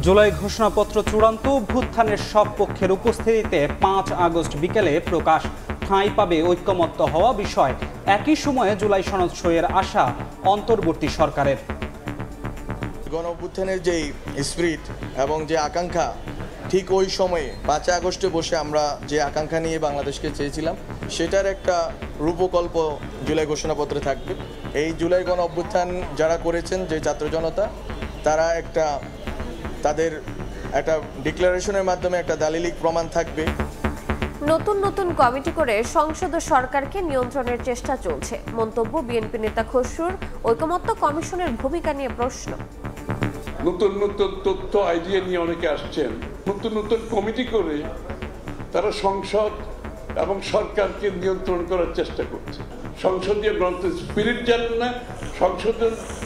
জুলাই ঘোষণাপত্র চূড়ান্ত, অভ্যুত্থানের সব পক্ষের উপস্থিতিতে ৫ আগস্ট বিকেলে প্রকাশ। ঠাঁই পাবে ঐকমত্য হওয়া বিষয়। একই সময়ে জুলাই সনদ সইয়ের আশা অন্তর্বর্তী সরকারের। গণ অভ্যুত্থানের যেই স্পিরিট এবং যে আকাঙ্ক্ষা, ঠিক ওই সময়ে ৫ আগস্টে বসে আমরা যে আকাঙ্ক্ষা নিয়ে বাংলাদেশকে চেয়েছিলাম, সেটার একটা রূপকল্প জুলাই ঘোষণাপত্রে থাকবে। এই জুলাই গণ অভ্যুত্থান যারা করেছেন, যে ছাত্র জনতা, তারা তাদের একটা ডিক্লারেশনের মাধ্যমে একটা দালিলিক প্রমাণ থাকবে। নতুন নতুন কমিটি করে সংসদ ও সরকারকে নিয়ন্ত্রণের চেষ্টা চলছে। মন্তব্য বিএনপি নেতা খসরুর। ঐকমত্য কমিশনের ভূমিকা নিয়ে প্রশ্ন। নতুন নতুন তথ্য আইডিয়া নিয়ে অনেকে আসছেন, নতুন নতুন কমিটি করে তারা সংসদ এবং সরকারকে নিয়ন্ত্রণ করার চেষ্টা করছে। সংসদীয় গণতন্ত্র স্পিরিট জানেন না,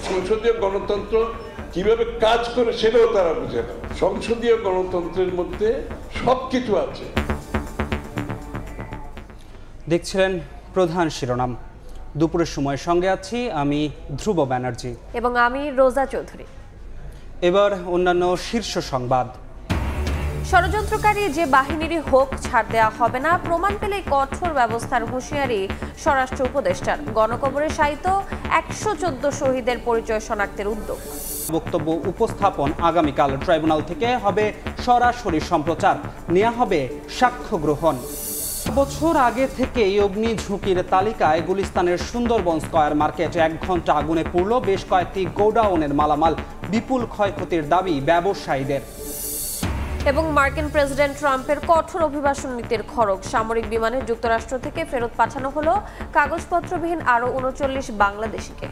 সংসদীয় গণতন্ত্র কিভাবে কাজ করে সেটাও তারা বুঝে না। সংসদীয় গণতন্ত্রের মধ্যে সবকিছু আছে। দেখছিলেন প্রধান শিরোনাম। দুপুরের সময় সঙ্গে আছি আমি ধ্রুব ব্যানার্জি এবং আমি রোজা চৌধুরী। এবার অন্যান্য শীর্ষ সংবাদ। ষড়যন্ত্রকারী যে বাহিনীরই হোক ছাড় দেওয়া হবে না, প্রমাণ পেলে কঠোর ব্যবস্থার হুঁশিয়ারি স্বরাষ্ট্র উপদেষ্টার। গণকবরে শায়িত ১১৪ শহীদের পরিচয় শনাক্তের উদ্যোগ। বক্তব্য উপস্থাপন আগামীকাল ট্রাইব্যুনাল থেকে হবে সরাসরি সম্প্রচার, নেওয়া হবে সাক্ষ্য গ্রহণ। বছর আগে থেকেই অগ্নি ঝুঁকির তালিকায় গুলিস্তানের সুন্দরবন স্কয়ার মার্কেট। ১ ঘন্টা আগুনে পুড়ল বেশ কয়েকটি গোডাউনের মালামাল। বিপুল ক্ষয়ক্ষতির দাবি ব্যবসায়ীদের। এবং মার্কিন প্রেসিডেন্ট ট্রাম্পের কঠোর অভিবাসন নীতির খড়গ। সামরিক বিমানে যুক্তরাষ্ট্র থেকে ফেরত পাঠানো হলো কাগজপত্রবিহীন আরও ৩৯ বাংলাদেশিকে।